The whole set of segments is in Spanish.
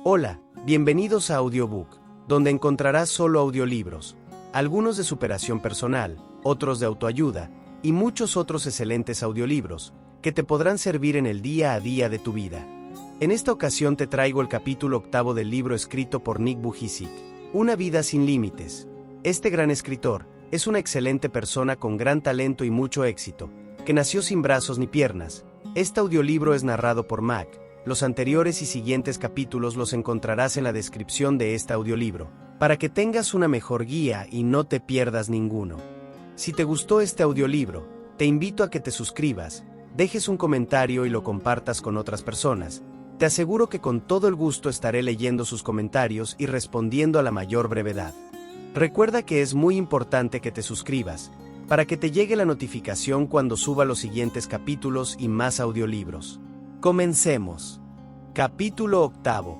Hola, bienvenidos a Audiobook, donde encontrarás solo audiolibros, algunos de superación personal, otros de autoayuda, y muchos otros excelentes audiolibros, que te podrán servir en el día a día de tu vida. En esta ocasión te traigo el capítulo 8 del libro escrito por Nick Vujicic, Una vida sin límites. Este gran escritor es una excelente persona con gran talento y mucho éxito, que nació sin brazos ni piernas. Este audiolibro es narrado por Mac. Los anteriores y siguientes capítulos los encontrarás en la descripción de este audiolibro, para que tengas una mejor guía y no te pierdas ninguno. Si te gustó este audiolibro, te invito a que te suscribas, dejes un comentario y lo compartas con otras personas. Te aseguro que con todo el gusto estaré leyendo sus comentarios y respondiendo a la mayor brevedad. Recuerda que es muy importante que te suscribas, para que te llegue la notificación cuando suba los siguientes capítulos y más audiolibros. Comencemos. Capítulo 8.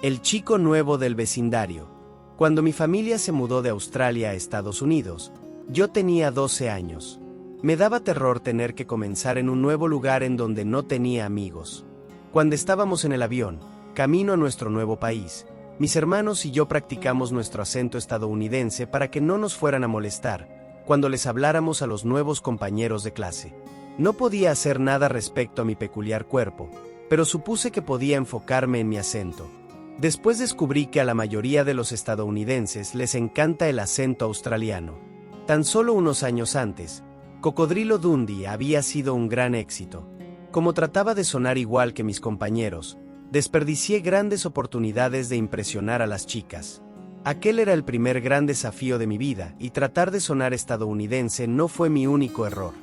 El chico nuevo del vecindario. Cuando mi familia se mudó de Australia a Estados Unidos, yo tenía 12 años. Me daba terror tener que comenzar en un nuevo lugar en donde no tenía amigos. Cuando estábamos en el avión, camino a nuestro nuevo país, mis hermanos y yo practicamos nuestro acento estadounidense para que no nos fueran a molestar cuando les habláramos a los nuevos compañeros de clase. No podía hacer nada respecto a mi peculiar cuerpo, pero supuse que podía enfocarme en mi acento. Después descubrí que a la mayoría de los estadounidenses les encanta el acento australiano. Tan solo unos años antes, Cocodrilo Dundee había sido un gran éxito. Como trataba de sonar igual que mis compañeros, desperdicié grandes oportunidades de impresionar a las chicas. Aquel era el primer gran desafío de mi vida, y tratar de sonar estadounidense no fue mi único error.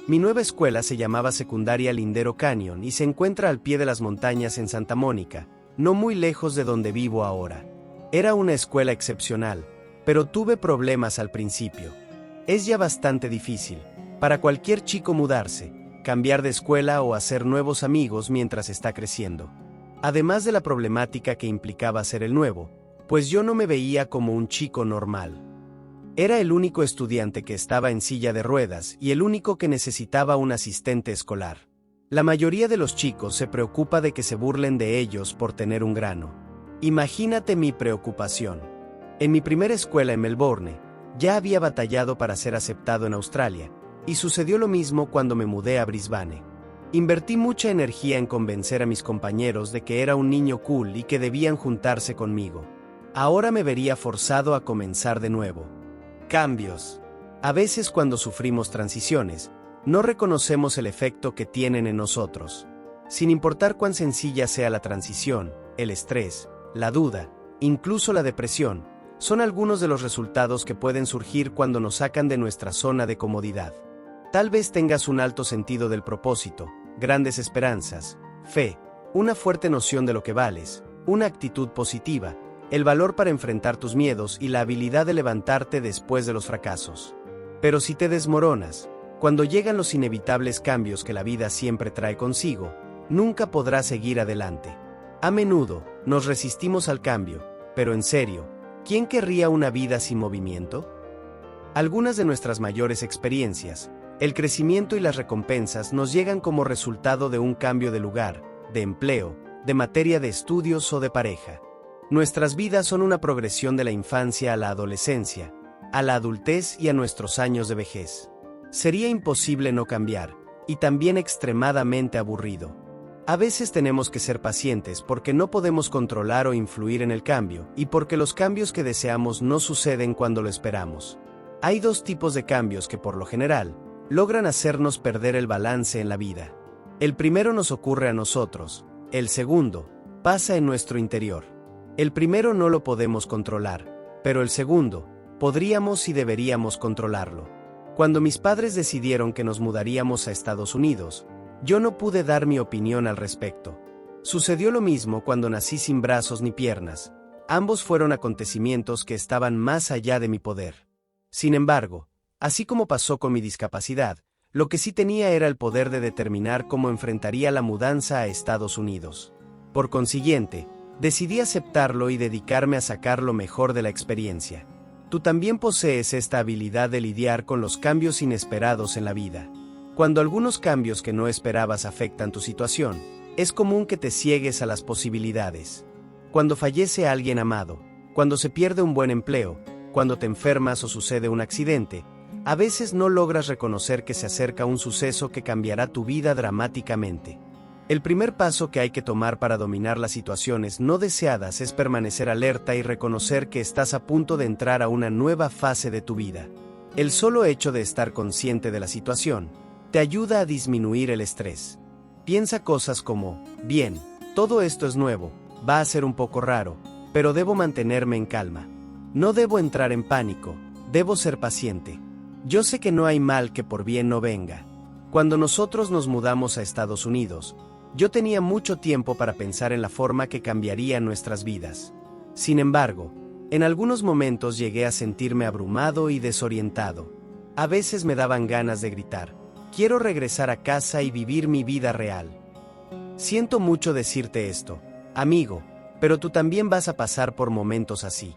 Mi nueva escuela se llamaba Secundaria Lindero Canyon y se encuentra al pie de las montañas en Santa Mónica, no muy lejos de donde vivo ahora. Era una escuela excepcional, pero tuve problemas al principio. Es ya bastante difícil, para cualquier chico mudarse, cambiar de escuela o hacer nuevos amigos mientras está creciendo. Además de la problemática que implicaba ser el nuevo, pues yo no me veía como un chico normal. Era el único estudiante que estaba en silla de ruedas y el único que necesitaba un asistente escolar. La mayoría de los chicos se preocupa de que se burlen de ellos por tener un grano. Imagínate mi preocupación. En mi primera escuela en Melbourne, ya había batallado para ser aceptado en Australia, y sucedió lo mismo cuando me mudé a Brisbane. Invertí mucha energía en convencer a mis compañeros de que era un niño cool y que debían juntarse conmigo. Ahora me vería forzado a comenzar de nuevo. Cambios. A veces cuando sufrimos transiciones, no reconocemos el efecto que tienen en nosotros. Sin importar cuán sencilla sea la transición, el estrés, la duda, incluso la depresión, son algunos de los resultados que pueden surgir cuando nos sacan de nuestra zona de comodidad. Tal vez tengas un alto sentido del propósito, grandes esperanzas, fe, una fuerte noción de lo que vales, una actitud positiva, el valor para enfrentar tus miedos y la habilidad de levantarte después de los fracasos. Pero si te desmoronas, cuando llegan los inevitables cambios que la vida siempre trae consigo, nunca podrás seguir adelante. A menudo, nos resistimos al cambio, pero en serio, ¿quién querría una vida sin movimiento? Algunas de nuestras mayores experiencias, el crecimiento y las recompensas nos llegan como resultado de un cambio de lugar, de empleo, de materia de estudios o de pareja. Nuestras vidas son una progresión de la infancia a la adolescencia, a la adultez y a nuestros años de vejez. Sería imposible no cambiar, y también extremadamente aburrido. A veces tenemos que ser pacientes porque no podemos controlar o influir en el cambio, y porque los cambios que deseamos no suceden cuando lo esperamos. Hay dos tipos de cambios que por lo general, logran hacernos perder el balance en la vida. El primero nos ocurre a nosotros, el segundo, pasa en nuestro interior. El primero no lo podemos controlar, pero el segundo, podríamos y deberíamos controlarlo. Cuando mis padres decidieron que nos mudaríamos a Estados Unidos, yo no pude dar mi opinión al respecto. Sucedió lo mismo cuando nací sin brazos ni piernas. Ambos fueron acontecimientos que estaban más allá de mi poder. Sin embargo, así como pasó con mi discapacidad, lo que sí tenía era el poder de determinar cómo enfrentaría la mudanza a Estados Unidos. Por consiguiente, decidí aceptarlo y dedicarme a sacar lo mejor de la experiencia. Tú también posees esta habilidad de lidiar con los cambios inesperados en la vida. Cuando algunos cambios que no esperabas afectan tu situación, es común que te ciegues a las posibilidades. Cuando fallece alguien amado, cuando se pierde un buen empleo, cuando te enfermas o sucede un accidente, a veces no logras reconocer que se acerca un suceso que cambiará tu vida dramáticamente. El primer paso que hay que tomar para dominar las situaciones no deseadas es permanecer alerta y reconocer que estás a punto de entrar a una nueva fase de tu vida. El solo hecho de estar consciente de la situación te ayuda a disminuir el estrés. Piensa cosas como, bien, todo esto es nuevo, va a ser un poco raro, pero debo mantenerme en calma. No debo entrar en pánico, debo ser paciente. Yo sé que no hay mal que por bien no venga. Cuando nosotros nos mudamos a Estados Unidos, yo tenía mucho tiempo para pensar en la forma que cambiaría nuestras vidas. Sin embargo, en algunos momentos llegué a sentirme abrumado y desorientado. A veces me daban ganas de gritar, quiero regresar a casa y vivir mi vida real. Siento mucho decirte esto, amigo, pero tú también vas a pasar por momentos así.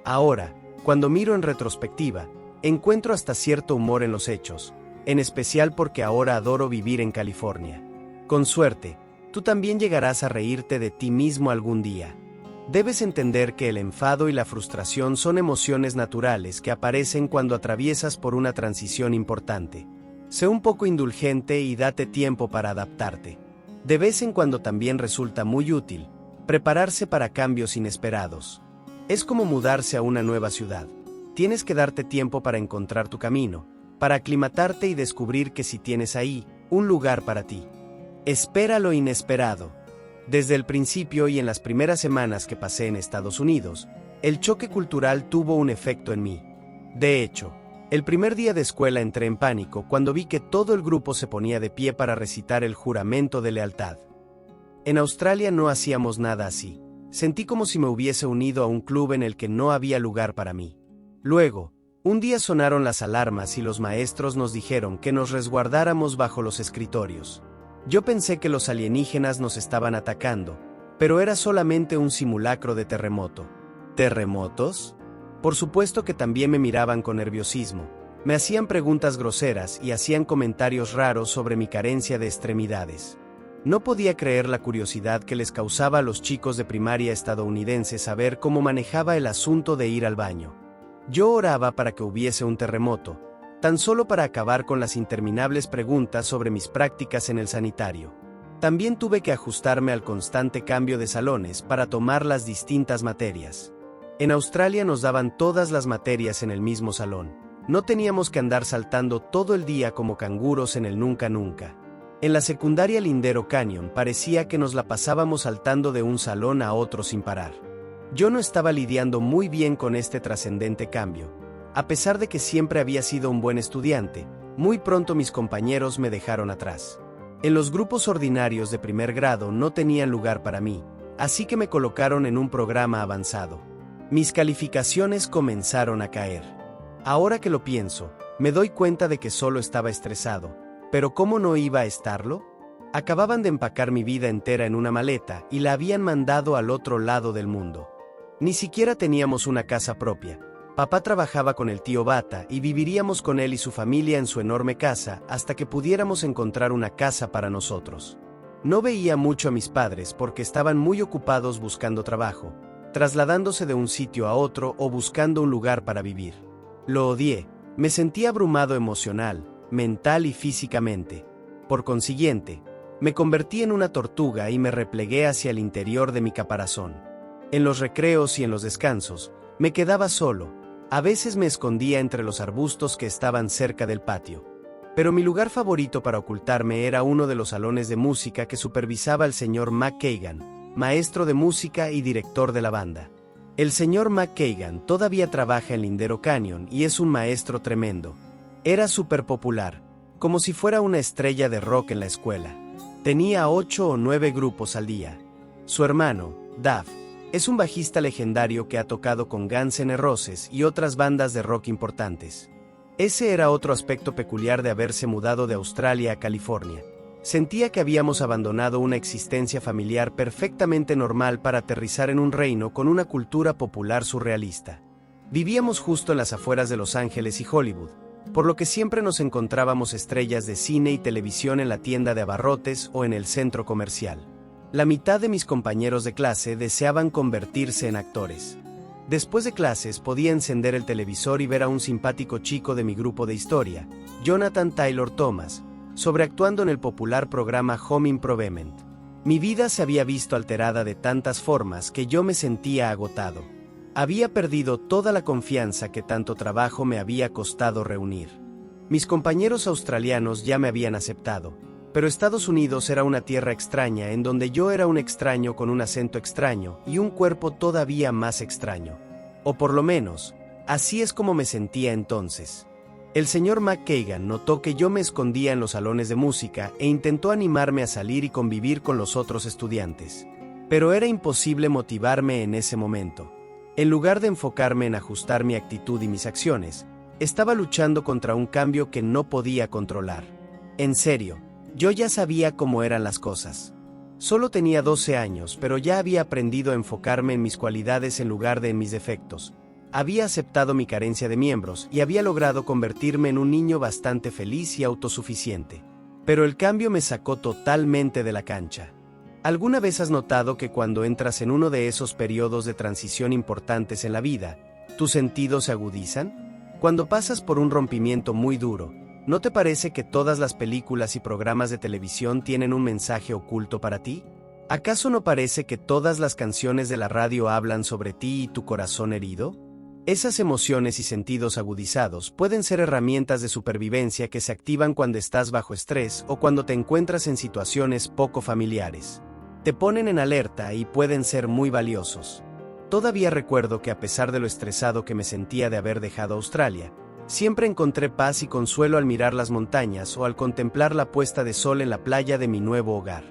Ahora, cuando miro en retrospectiva, encuentro hasta cierto humor en los hechos, en especial porque ahora adoro vivir en California. Con suerte, tú también llegarás a reírte de ti mismo algún día. Debes entender que el enfado y la frustración son emociones naturales que aparecen cuando atraviesas por una transición importante. Sé un poco indulgente y date tiempo para adaptarte. De vez en cuando también resulta muy útil prepararse para cambios inesperados. Es como mudarse a una nueva ciudad. Tienes que darte tiempo para encontrar tu camino, para aclimatarte y descubrir que si tienes ahí un lugar para ti. Espera lo inesperado. Desde el principio y en las primeras semanas que pasé en Estados Unidos, el choque cultural tuvo un efecto en mí. De hecho, el primer día de escuela entré en pánico cuando vi que todo el grupo se ponía de pie para recitar el juramento de lealtad. En Australia no hacíamos nada así. Sentí como si me hubiese unido a un club en el que no había lugar para mí. Luego, un día sonaron las alarmas y los maestros nos dijeron que nos resguardáramos bajo los escritorios. Yo pensé que los alienígenas nos estaban atacando, pero era solamente un simulacro de terremoto. ¿Terremotos? Por supuesto que también me miraban con nerviosismo. Me hacían preguntas groseras y hacían comentarios raros sobre mi carencia de extremidades. No podía creer la curiosidad que les causaba a los chicos de primaria estadounidenses saber cómo manejaba el asunto de ir al baño. Yo oraba para que hubiese un terremoto, tan solo para acabar con las interminables preguntas sobre mis prácticas en el sanitario. También tuve que ajustarme al constante cambio de salones para tomar las distintas materias. En Australia nos daban todas las materias en el mismo salón. No teníamos que andar saltando todo el día como canguros en el nunca nunca. En la secundaria Lindero Canyon parecía que nos la pasábamos saltando de un salón a otro sin parar. Yo no estaba lidiando muy bien con este trascendente cambio. A pesar de que siempre había sido un buen estudiante, muy pronto mis compañeros me dejaron atrás. En los grupos ordinarios de primer grado no tenían lugar para mí, así que me colocaron en un programa avanzado. Mis calificaciones comenzaron a caer. Ahora que lo pienso, me doy cuenta de que solo estaba estresado, pero ¿cómo no iba a estarlo? Acababan de empacar mi vida entera en una maleta y la habían mandado al otro lado del mundo. Ni siquiera teníamos una casa propia. Papá trabajaba con el tío Bata y viviríamos con él y su familia en su enorme casa hasta que pudiéramos encontrar una casa para nosotros. No veía mucho a mis padres porque estaban muy ocupados buscando trabajo, trasladándose de un sitio a otro o buscando un lugar para vivir. Lo odié, me sentía abrumado emocional, mental y físicamente. Por consiguiente, me convertí en una tortuga y me replegué hacia el interior de mi caparazón. En los recreos y en los descansos, me quedaba solo. A veces me escondía entre los arbustos que estaban cerca del patio. Pero mi lugar favorito para ocultarme era uno de los salones de música que supervisaba el señor McKagan, maestro de música y director de la banda. El señor McKagan todavía trabaja en Lindero Canyon y es un maestro tremendo. Era súper popular, como si fuera una estrella de rock en la escuela. Tenía 8 o 9 grupos al día. Su hermano, Duff, es un bajista legendario que ha tocado con Guns N' Roses y otras bandas de rock importantes. Ese era otro aspecto peculiar de haberse mudado de Australia a California. Sentía que habíamos abandonado una existencia familiar perfectamente normal para aterrizar en un reino con una cultura popular surrealista. Vivíamos justo en las afueras de Los Ángeles y Hollywood, por lo que siempre nos encontrábamos estrellas de cine y televisión en la tienda de abarrotes o en el centro comercial. La mitad de mis compañeros de clase deseaban convertirse en actores. Después de clases podía encender el televisor y ver a un simpático chico de mi grupo de historia, Jonathan Taylor Thomas, sobreactuando en el popular programa Home Improvement. Mi vida se había visto alterada de tantas formas que yo me sentía agotado. Había perdido toda la confianza que tanto trabajo me había costado reunir. Mis compañeros australianos ya me habían aceptado, pero Estados Unidos era una tierra extraña en donde yo era un extraño con un acento extraño y un cuerpo todavía más extraño. O por lo menos, así es como me sentía entonces. El señor McKagan notó que yo me escondía en los salones de música e intentó animarme a salir y convivir con los otros estudiantes. Pero era imposible motivarme en ese momento. En lugar de enfocarme en ajustar mi actitud y mis acciones, estaba luchando contra un cambio que no podía controlar. En serio, yo ya sabía cómo eran las cosas. Solo tenía 12 años, pero ya había aprendido a enfocarme en mis cualidades en lugar de en mis defectos. Había aceptado mi carencia de miembros y había logrado convertirme en un niño bastante feliz y autosuficiente. Pero el cambio me sacó totalmente de la cancha. ¿Alguna vez has notado que cuando entras en uno de esos periodos de transición importantes en la vida, tus sentidos se agudizan? Cuando pasas por un rompimiento muy duro, ¿no te parece que todas las películas y programas de televisión tienen un mensaje oculto para ti? ¿Acaso no parece que todas las canciones de la radio hablan sobre ti y tu corazón herido? Esas emociones y sentidos agudizados pueden ser herramientas de supervivencia que se activan cuando estás bajo estrés o cuando te encuentras en situaciones poco familiares. Te ponen en alerta y pueden ser muy valiosos. Todavía recuerdo que a pesar de lo estresado que me sentía de haber dejado Australia, siempre encontré paz y consuelo al mirar las montañas o al contemplar la puesta de sol en la playa de mi nuevo hogar.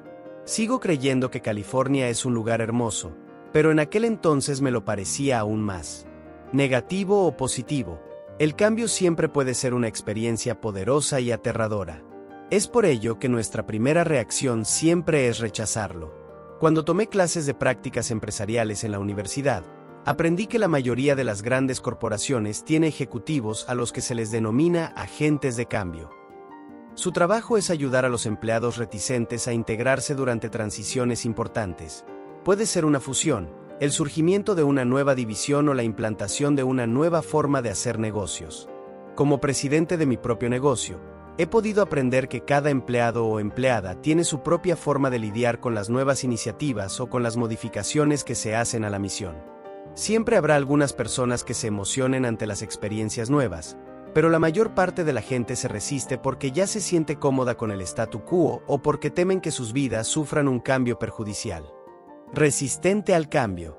Sigo creyendo que California es un lugar hermoso, pero en aquel entonces me lo parecía aún más. Negativo o positivo, el cambio siempre puede ser una experiencia poderosa y aterradora. Es por ello que nuestra primera reacción siempre es rechazarlo. Cuando tomé clases de prácticas empresariales en la universidad, aprendí que la mayoría de las grandes corporaciones tiene ejecutivos a los que se les denomina agentes de cambio. Su trabajo es ayudar a los empleados reticentes a integrarse durante transiciones importantes. Puede ser una fusión, el surgimiento de una nueva división o la implantación de una nueva forma de hacer negocios. Como presidente de mi propio negocio, he podido aprender que cada empleado o empleada tiene su propia forma de lidiar con las nuevas iniciativas o con las modificaciones que se hacen a la misión. Siempre habrá algunas personas que se emocionen ante las experiencias nuevas, pero la mayor parte de la gente se resiste porque ya se siente cómoda con el statu quo o porque temen que sus vidas sufran un cambio perjudicial. Resistente al cambio.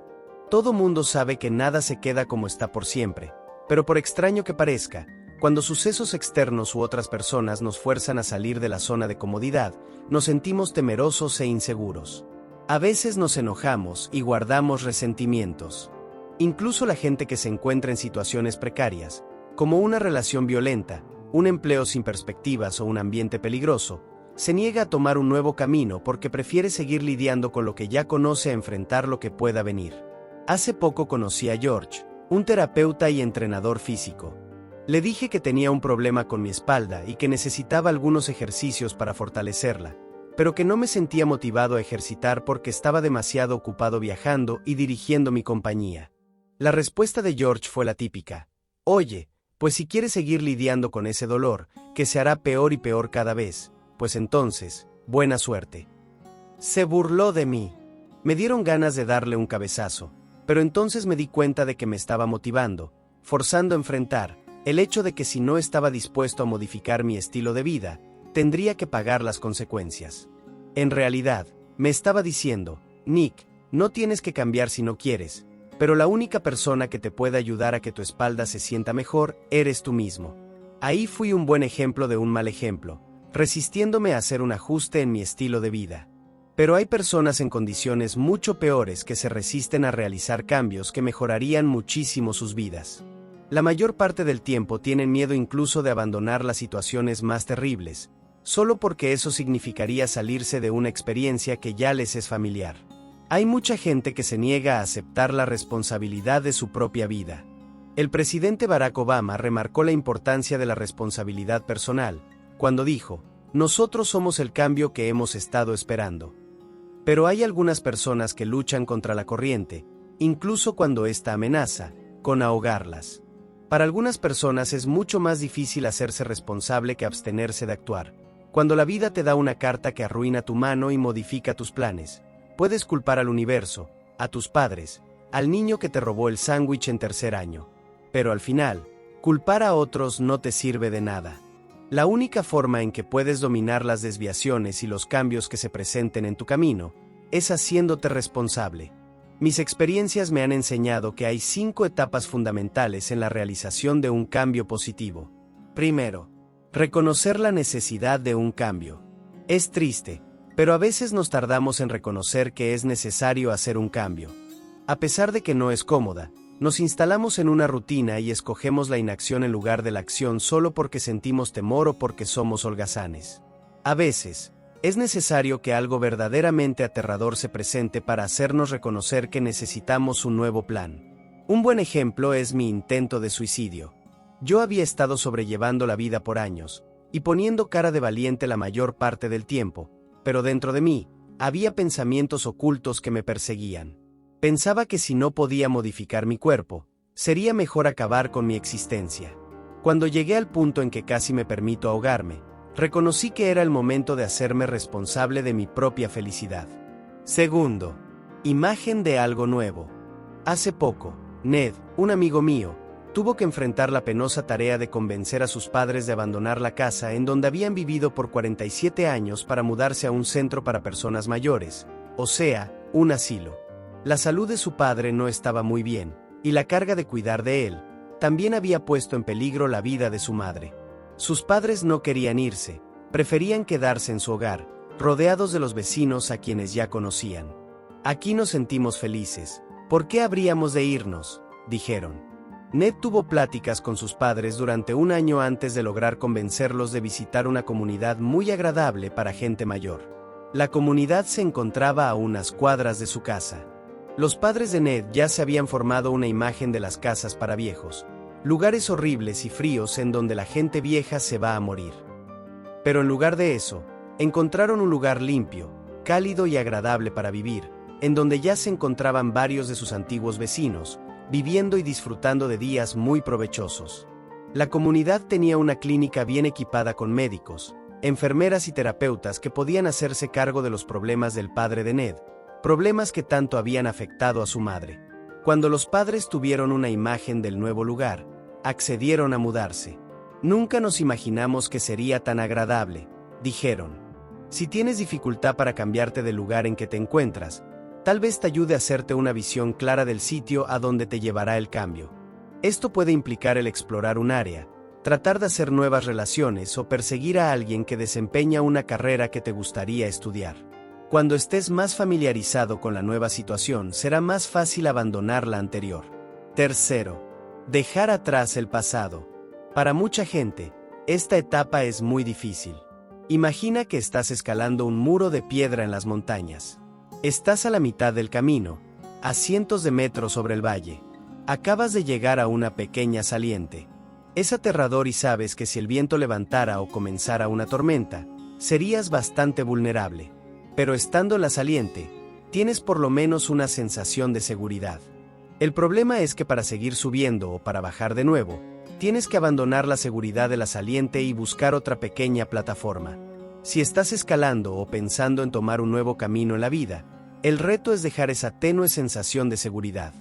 Todo mundo sabe que nada se queda como está por siempre, pero por extraño que parezca, cuando sucesos externos u otras personas nos fuerzan a salir de la zona de comodidad, nos sentimos temerosos e inseguros. A veces nos enojamos y guardamos resentimientos. Incluso la gente que se encuentra en situaciones precarias, como una relación violenta, un empleo sin perspectivas o un ambiente peligroso, se niega a tomar un nuevo camino porque prefiere seguir lidiando con lo que ya conoce a enfrentar lo que pueda venir. Hace poco conocí a George, un terapeuta y entrenador físico. Le dije que tenía un problema con mi espalda y que necesitaba algunos ejercicios para fortalecerla, pero que no me sentía motivado a ejercitar porque estaba demasiado ocupado viajando y dirigiendo mi compañía. La respuesta de George fue la típica: oye, pues si quieres seguir lidiando con ese dolor, que se hará peor y peor cada vez, pues entonces, buena suerte. Se burló de mí. Me dieron ganas de darle un cabezazo, pero entonces me di cuenta de que me estaba motivando, forzando a enfrentar el hecho de que si no estaba dispuesto a modificar mi estilo de vida, tendría que pagar las consecuencias. En realidad, me estaba diciendo: Nick, no tienes que cambiar si no quieres, pero la única persona que te puede ayudar a que tu espalda se sienta mejor eres tú mismo. Ahí fui un buen ejemplo de un mal ejemplo, resistiéndome a hacer un ajuste en mi estilo de vida. Pero hay personas en condiciones mucho peores que se resisten a realizar cambios que mejorarían muchísimo sus vidas. La mayor parte del tiempo tienen miedo incluso de abandonar las situaciones más terribles, solo porque eso significaría salirse de una experiencia que ya les es familiar. Hay mucha gente que se niega a aceptar la responsabilidad de su propia vida. El presidente Barack Obama remarcó la importancia de la responsabilidad personal, cuando dijo: nosotros somos el cambio que hemos estado esperando. Pero hay algunas personas que luchan contra la corriente, incluso cuando ésta amenaza con ahogarlas. Para algunas personas es mucho más difícil hacerse responsable que abstenerse de actuar. Cuando la vida te da una carta que arruina tu mano y modifica tus planes, puedes culpar al universo, a tus padres, al niño que te robó el sándwich en tercer año. Pero al final, culpar a otros no te sirve de nada. La única forma en que puedes dominar las desviaciones y los cambios que se presenten en tu camino es haciéndote responsable. Mis experiencias me han enseñado que hay 5 etapas fundamentales en la realización de un cambio positivo. Primero, reconocer la necesidad de un cambio. Es triste, pero a veces nos tardamos en reconocer que es necesario hacer un cambio. A pesar de que no es cómoda, nos instalamos en una rutina y escogemos la inacción en lugar de la acción solo porque sentimos temor o porque somos holgazanes. A veces, es necesario que algo verdaderamente aterrador se presente para hacernos reconocer que necesitamos un nuevo plan. Un buen ejemplo es mi intento de suicidio. Yo había estado sobrellevando la vida por años, y poniendo cara de valiente la mayor parte del tiempo, pero dentro de mí, había pensamientos ocultos que me perseguían. Pensaba que si no podía modificar mi cuerpo, sería mejor acabar con mi existencia. Cuando llegué al punto en que casi me permito ahogarme, reconocí que era el momento de hacerme responsable de mi propia felicidad. Segundo, imagen de algo nuevo. Hace poco, Ned, un amigo mío, tuvo que enfrentar la penosa tarea de convencer a sus padres de abandonar la casa en donde habían vivido por 47 años para mudarse a un centro para personas mayores, o sea, un asilo. La salud de su padre no estaba muy bien, y la carga de cuidar de él también había puesto en peligro la vida de su madre. Sus padres no querían irse, preferían quedarse en su hogar, rodeados de los vecinos a quienes ya conocían. Aquí nos sentimos felices, ¿por qué habríamos de irnos?, dijeron. Ned tuvo pláticas con sus padres durante un año antes de lograr convencerlos de visitar una comunidad muy agradable para gente mayor. La comunidad se encontraba a unas cuadras de su casa. Los padres de Ned ya se habían formado una imagen de las casas para viejos, lugares horribles y fríos en donde la gente vieja se va a morir. Pero en lugar de eso, encontraron un lugar limpio, cálido y agradable para vivir, en donde ya se encontraban varios de sus antiguos vecinos, viviendo y disfrutando de días muy provechosos. La comunidad tenía una clínica bien equipada con médicos, enfermeras y terapeutas que podían hacerse cargo de los problemas del padre de Ned, problemas que tanto habían afectado a su madre. Cuando los padres tuvieron una imagen del nuevo lugar, accedieron a mudarse. Nunca nos imaginamos que sería tan agradable, dijeron. Si tienes dificultad para cambiarte del lugar en que te encuentras, tal vez te ayude a hacerte una visión clara del sitio a donde te llevará el cambio. Esto puede implicar el explorar un área, tratar de hacer nuevas relaciones o perseguir a alguien que desempeña una carrera que te gustaría estudiar. Cuando estés más familiarizado con la nueva situación, será más fácil abandonar la anterior. Tercero, dejar atrás el pasado. Para mucha gente, esta etapa es muy difícil. Imagina que estás escalando un muro de piedra en las montañas. Estás a la mitad del camino, a cientos de metros sobre el valle. Acabas de llegar a una pequeña saliente. Es aterrador y sabes que si el viento levantara o comenzara una tormenta, serías bastante vulnerable. Pero estando en la saliente, tienes por lo menos una sensación de seguridad. El problema es que para seguir subiendo o para bajar de nuevo, tienes que abandonar la seguridad de la saliente y buscar otra pequeña plataforma. Si estás escalando o pensando en tomar un nuevo camino en la vida, el reto es dejar esa tenue sensación de seguridad.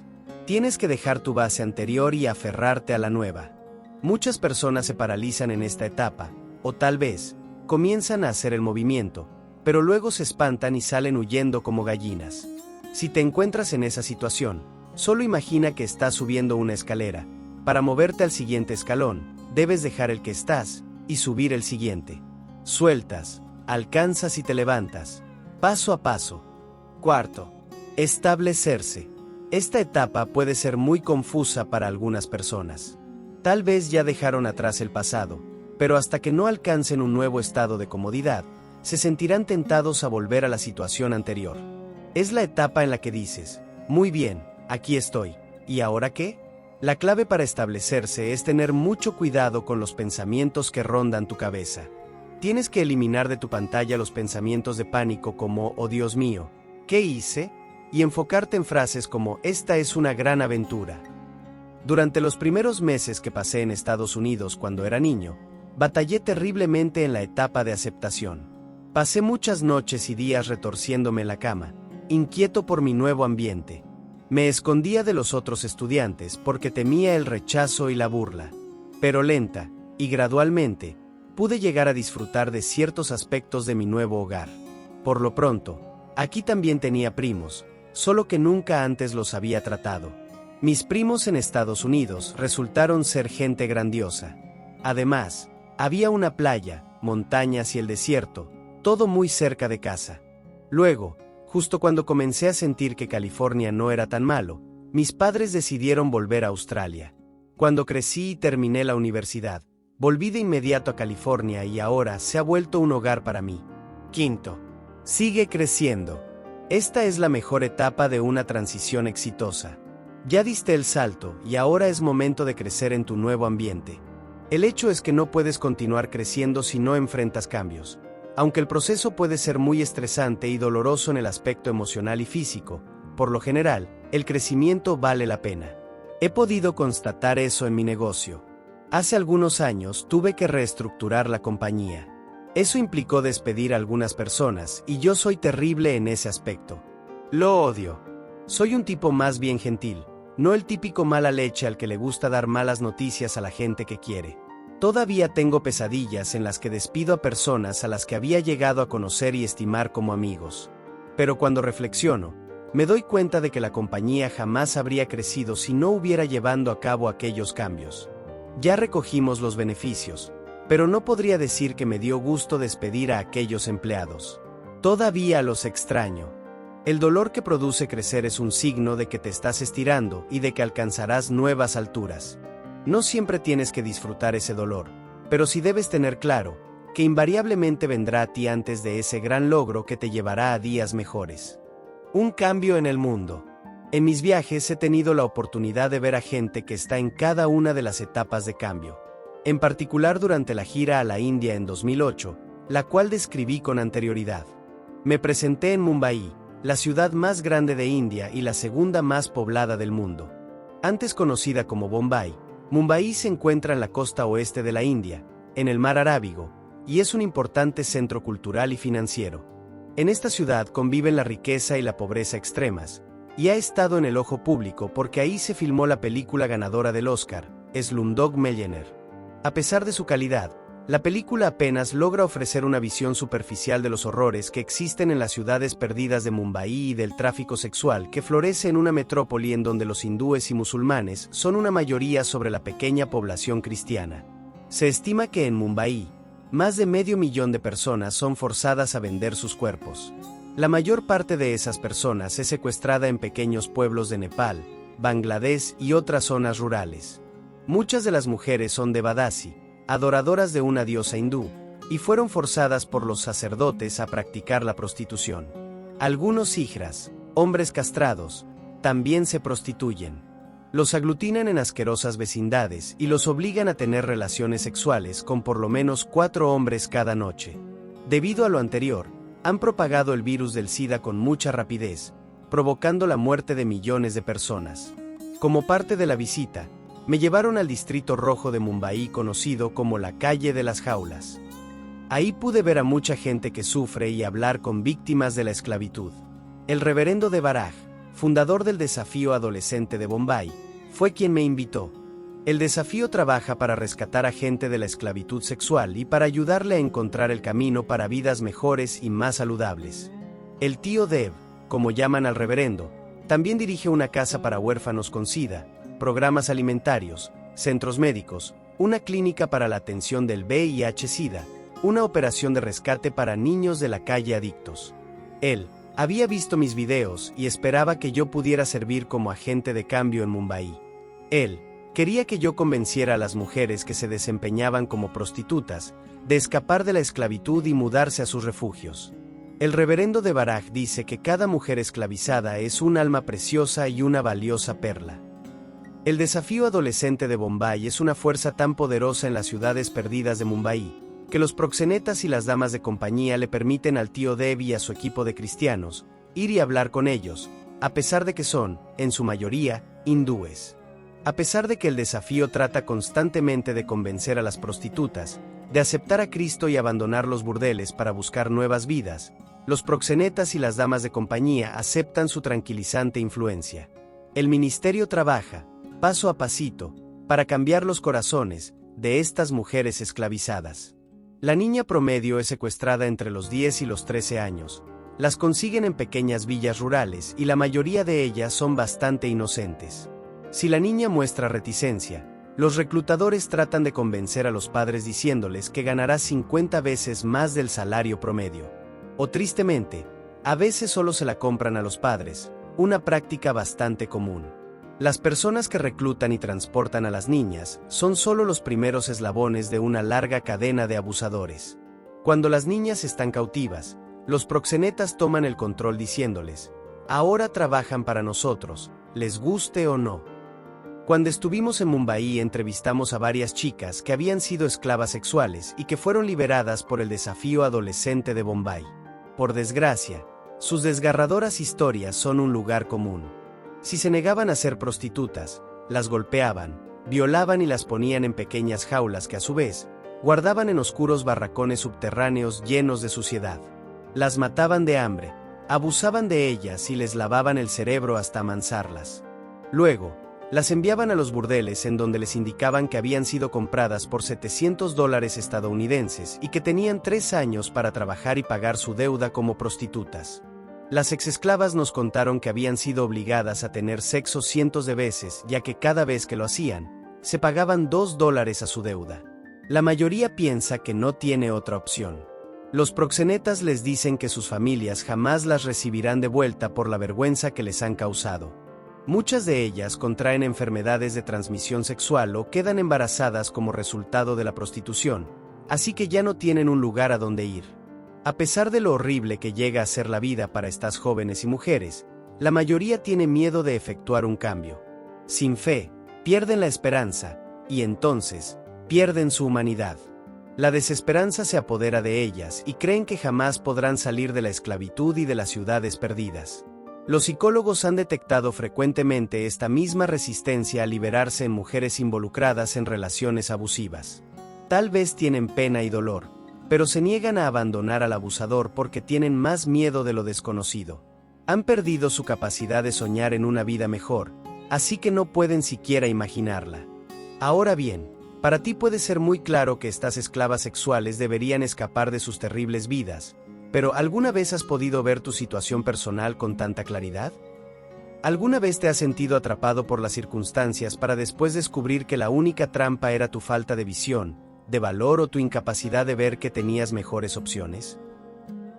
Tienes que dejar tu base anterior y aferrarte a la nueva. Muchas personas se paralizan en esta etapa, o tal vez, comienzan a hacer el movimiento, pero luego se espantan y salen huyendo como gallinas. Si te encuentras en esa situación, solo imagina que estás subiendo una escalera. Para moverte al siguiente escalón, debes dejar el que estás y subir el siguiente. Sueltas, alcanzas y te levantas, paso a paso. Cuarto, establecerse. Esta etapa puede ser muy confusa para algunas personas. Tal vez ya dejaron atrás el pasado, pero hasta que no alcancen un nuevo estado de comodidad, se sentirán tentados a volver a la situación anterior. Es la etapa en la que dices, muy bien, aquí estoy, ¿y ahora qué? La clave para establecerse es tener mucho cuidado con los pensamientos que rondan tu cabeza. Tienes que eliminar de tu pantalla los pensamientos de pánico como, oh Dios mío, ¿qué hice? Y enfocarte en frases como esta es una gran aventura. Durante los primeros meses que pasé en Estados Unidos cuando era niño, batallé terriblemente en la etapa de aceptación. Pasé muchas noches y días retorciéndome en la cama, inquieto por mi nuevo ambiente. Me escondía de los otros estudiantes porque temía el rechazo y la burla. Pero lenta y gradualmente, pude llegar a disfrutar de ciertos aspectos de mi nuevo hogar. Por lo pronto, aquí también tenía primos, solo que nunca antes los había tratado. Mis primos en Estados Unidos resultaron ser gente grandiosa. Además, había una playa, montañas y el desierto, todo muy cerca de casa. Luego, justo cuando comencé a sentir que California no era tan malo, mis padres decidieron volver a Australia. Cuando crecí y terminé la universidad, volví de inmediato a California y ahora se ha vuelto un hogar para mí. Quinto, sigue creciendo. Esta es la mejor etapa de una transición exitosa. Ya diste el salto y ahora es momento de crecer en tu nuevo ambiente. El hecho es que no puedes continuar creciendo si no enfrentas cambios. Aunque el proceso puede ser muy estresante y doloroso en el aspecto emocional y físico, por lo general, el crecimiento vale la pena. He podido constatar eso en mi negocio. Hace algunos años tuve que reestructurar la compañía. Eso implicó despedir a algunas personas y yo soy terrible en ese aspecto. Lo odio. Soy un tipo más bien gentil, no el típico mala leche al que le gusta dar malas noticias a la gente que quiere. Todavía tengo pesadillas en las que despido a personas a las que había llegado a conocer y estimar como amigos. Pero cuando reflexiono, me doy cuenta de que la compañía jamás habría crecido si no hubiera llevado a cabo aquellos cambios. Ya recogimos los beneficios, pero no podría decir que me dio gusto despedir a aquellos empleados. Todavía los extraño. El dolor que produce crecer es un signo de que te estás estirando y de que alcanzarás nuevas alturas. No siempre tienes que disfrutar ese dolor, pero sí debes tener claro que invariablemente vendrá a ti antes de ese gran logro que te llevará a días mejores. Un cambio en el mundo. En mis viajes he tenido la oportunidad de ver a gente que está en cada una de las etapas de cambio. En particular durante la gira a la India en 2008, la cual describí con anterioridad. Me presenté en Mumbai, la ciudad más grande de India y la segunda más poblada del mundo. Antes conocida como Bombay, Mumbai se encuentra en la costa oeste de la India, en el mar Arábigo, y es un importante centro cultural y financiero. En esta ciudad conviven la riqueza y la pobreza extremas, y ha estado en el ojo público porque ahí se filmó la película ganadora del Oscar, Slumdog Millionaire. A pesar de su calidad, la película apenas logra ofrecer una visión superficial de los horrores que existen en las ciudades perdidas de Mumbai y del tráfico sexual que florece en una metrópoli en donde los hindúes y musulmanes son una mayoría sobre la pequeña población cristiana. Se estima que en Mumbai, más de 500,000 de personas son forzadas a vender sus cuerpos. La mayor parte de esas personas es secuestrada en pequeños pueblos de Nepal, Bangladesh y otras zonas rurales. Muchas de las mujeres son devadasi, adoradoras de una diosa hindú, y fueron forzadas por los sacerdotes a practicar la prostitución. Algunos hijras, hombres castrados, también se prostituyen. Los aglutinan en asquerosas vecindades y los obligan a tener relaciones sexuales con por lo menos 4 hombres cada noche. Debido a lo anterior, han propagado el virus del SIDA con mucha rapidez, provocando la muerte de millones de personas. Como parte de la visita, me llevaron al distrito rojo de Mumbai conocido como la calle de las jaulas. Ahí pude ver a mucha gente que sufre y hablar con víctimas de la esclavitud. El reverendo de Baraj, fundador del Desafío Adolescente de Bombay, fue quien me invitó. El desafío trabaja para rescatar a gente de la esclavitud sexual y para ayudarle a encontrar el camino para vidas mejores y más saludables. El tío Dev, como llaman al reverendo, también dirige una casa para huérfanos con SIDA, programas alimentarios, centros médicos, una clínica para la atención del VIH-Sida, una operación de rescate para niños de la calle adictos. Él había visto mis videos y esperaba que yo pudiera servir como agente de cambio en Mumbai. Él quería que yo convenciera a las mujeres que se desempeñaban como prostitutas de escapar de la esclavitud y mudarse a sus refugios. El reverendo de Baraj dice que cada mujer esclavizada es un alma preciosa y una valiosa perla. El desafío adolescente de Bombay es una fuerza tan poderosa en las ciudades perdidas de Mumbai, que los proxenetas y las damas de compañía le permiten al tío Dev y a su equipo de cristianos ir y hablar con ellos, a pesar de que son, en su mayoría, hindúes. A pesar de que el desafío trata constantemente de convencer a las prostitutas, de aceptar a Cristo y abandonar los burdeles para buscar nuevas vidas, los proxenetas y las damas de compañía aceptan su tranquilizante influencia. El ministerio trabaja, paso a pasito, para cambiar los corazones de estas mujeres esclavizadas. La niña promedio es secuestrada entre los 10 y los 13 años. Las consiguen en pequeñas villas rurales y la mayoría de ellas son bastante inocentes. Si la niña muestra reticencia, los reclutadores tratan de convencer a los padres diciéndoles que ganará 50 veces más del salario promedio. O tristemente, a veces solo se la compran a los padres, una práctica bastante común. Las personas que reclutan y transportan a las niñas son solo los primeros eslabones de una larga cadena de abusadores. Cuando las niñas están cautivas, los proxenetas toman el control diciéndoles: ahora trabajan para nosotros, les guste o no. Cuando estuvimos en Mumbai entrevistamos a varias chicas que habían sido esclavas sexuales y que fueron liberadas por el desafío adolescente de Bombay. Por desgracia, sus desgarradoras historias son un lugar común. Si se negaban a ser prostitutas, las golpeaban, violaban y las ponían en pequeñas jaulas que a su vez guardaban en oscuros barracones subterráneos llenos de suciedad. Las mataban de hambre, abusaban de ellas y les lavaban el cerebro hasta amansarlas. Luego, las enviaban a los burdeles en donde les indicaban que habían sido compradas por $700 estadounidenses y que tenían 3 años para trabajar y pagar su deuda como prostitutas. Las exesclavas nos contaron que habían sido obligadas a tener sexo cientos de veces, ya que cada vez que lo hacían, se pagaban $2 a su deuda. La mayoría piensa que no tiene otra opción. Los proxenetas les dicen que sus familias jamás las recibirán de vuelta por la vergüenza que les han causado. Muchas de ellas contraen enfermedades de transmisión sexual o quedan embarazadas como resultado de la prostitución, así que ya no tienen un lugar a donde ir. A pesar de lo horrible que llega a ser la vida para estas jóvenes y mujeres, la mayoría tiene miedo de efectuar un cambio. Sin fe, pierden la esperanza, y entonces, pierden su humanidad. La desesperanza se apodera de ellas y creen que jamás podrán salir de la esclavitud y de las ciudades perdidas. Los psicólogos han detectado frecuentemente esta misma resistencia a liberarse en mujeres involucradas en relaciones abusivas. Tal vez tienen pena y dolor, pero se niegan a abandonar al abusador porque tienen más miedo de lo desconocido. Han perdido su capacidad de soñar en una vida mejor, así que no pueden siquiera imaginarla. Ahora bien, para ti puede ser muy claro que estas esclavas sexuales deberían escapar de sus terribles vidas, pero ¿alguna vez has podido ver tu situación personal con tanta claridad? ¿Alguna vez te has sentido atrapado por las circunstancias para después descubrir que la única trampa era tu falta de visión, de valor o tu incapacidad de ver que tenías mejores opciones?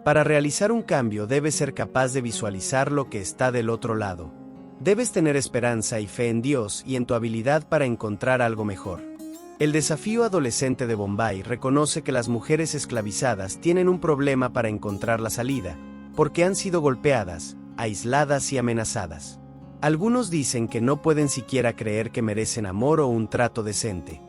Para realizar un cambio debes ser capaz de visualizar lo que está del otro lado. Debes tener esperanza y fe en Dios y en tu habilidad para encontrar algo mejor. El desafío adolescente de Bombay reconoce que las mujeres esclavizadas tienen un problema para encontrar la salida, porque han sido golpeadas, aisladas y amenazadas. Algunos dicen que no pueden siquiera creer que merecen amor o un trato decente.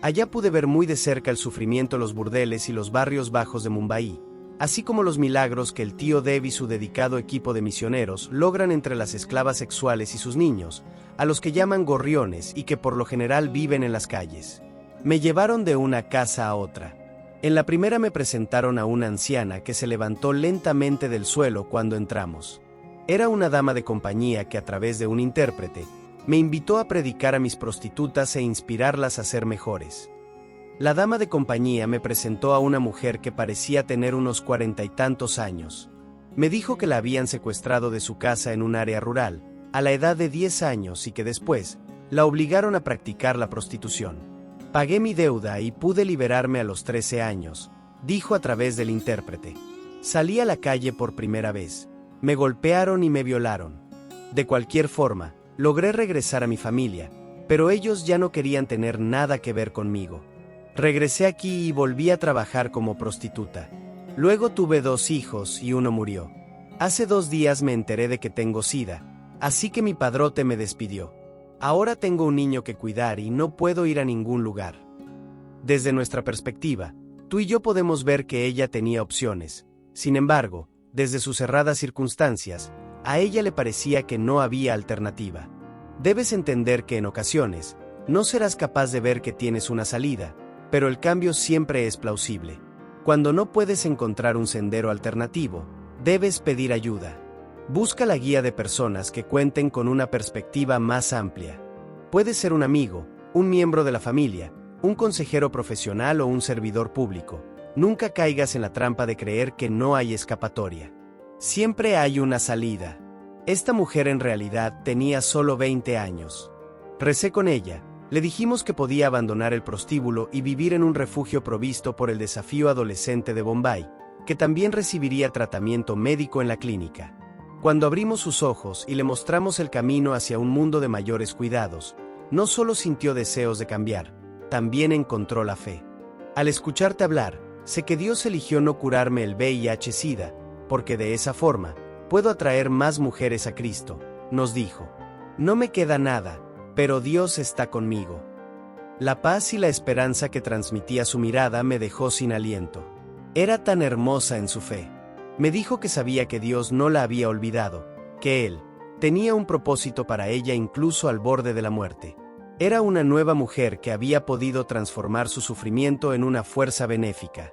Allá pude ver muy de cerca el sufrimiento en los burdeles y los barrios bajos de Mumbai, así como los milagros que el tío Dev y su dedicado equipo de misioneros logran entre las esclavas sexuales y sus niños, a los que llaman gorriones y que por lo general viven en las calles. Me llevaron de una casa a otra. En la primera me presentaron a una anciana que se levantó lentamente del suelo cuando entramos. Era una dama de compañía que a través de un intérprete, me invitó a predicar a mis prostitutas e inspirarlas a ser mejores. La dama de compañía me presentó a una mujer que parecía tener unos 40 y tantos años. Me dijo que la habían secuestrado de su casa en un área rural, a la edad de 10 años y que después, la obligaron a practicar la prostitución. Pagué mi deuda y pude liberarme a los 13 años, dijo a través del intérprete. Salí a la calle por primera vez. Me golpearon y me violaron. De cualquier forma, logré regresar a mi familia, pero ellos ya no querían tener nada que ver conmigo. Regresé aquí y volví a trabajar como prostituta. Luego tuve 2 hijos y uno murió. Hace 2 días me enteré de que tengo SIDA, así que mi padrote me despidió. Ahora tengo un niño que cuidar y no puedo ir a ningún lugar. Desde nuestra perspectiva, tú y yo podemos ver que ella tenía opciones. Sin embargo, desde sus cerradas circunstancias, a ella le parecía que no había alternativa. Debes entender que en ocasiones, no serás capaz de ver que tienes una salida, pero el cambio siempre es plausible. Cuando no puedes encontrar un sendero alternativo, debes pedir ayuda. Busca la guía de personas que cuenten con una perspectiva más amplia. Puede ser un amigo, un miembro de la familia, un consejero profesional o un servidor público. Nunca caigas en la trampa de creer que no hay escapatoria. Siempre hay una salida. Esta mujer en realidad tenía solo 20 años. Recé con ella, le dijimos que podía abandonar el prostíbulo y vivir en un refugio provisto por el Desafío Adolescente de Bombay, que también recibiría tratamiento médico en la clínica. Cuando abrimos sus ojos y le mostramos el camino hacia un mundo de mayores cuidados, no solo sintió deseos de cambiar, también encontró la fe. Al escucharte hablar, sé que Dios eligió no curarme el VIH-Sida, porque de esa forma, puedo atraer más mujeres a Cristo, nos dijo. No me queda nada, pero Dios está conmigo. La paz y la esperanza que transmitía su mirada me dejó sin aliento. Era tan hermosa en su fe. Me dijo que sabía que Dios no la había olvidado, que Él tenía un propósito para ella incluso al borde de la muerte. Era una nueva mujer que había podido transformar su sufrimiento en una fuerza benéfica.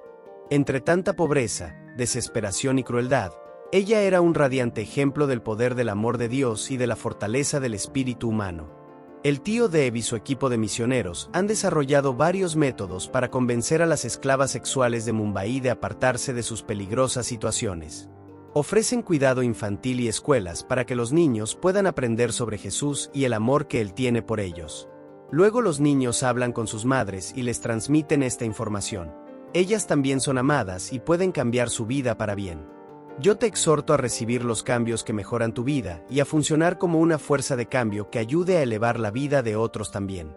Entre tanta pobreza, desesperación y crueldad, ella era un radiante ejemplo del poder del amor de Dios y de la fortaleza del espíritu humano. El tío Deb y su equipo de misioneros han desarrollado varios métodos para convencer a las esclavas sexuales de Mumbai de apartarse de sus peligrosas situaciones. Ofrecen cuidado infantil y escuelas para que los niños puedan aprender sobre Jesús y el amor que Él tiene por ellos. Luego los niños hablan con sus madres y les transmiten esta información. Ellas también son amadas y pueden cambiar su vida para bien. Yo te exhorto a recibir los cambios que mejoran tu vida y a funcionar como una fuerza de cambio que ayude a elevar la vida de otros también.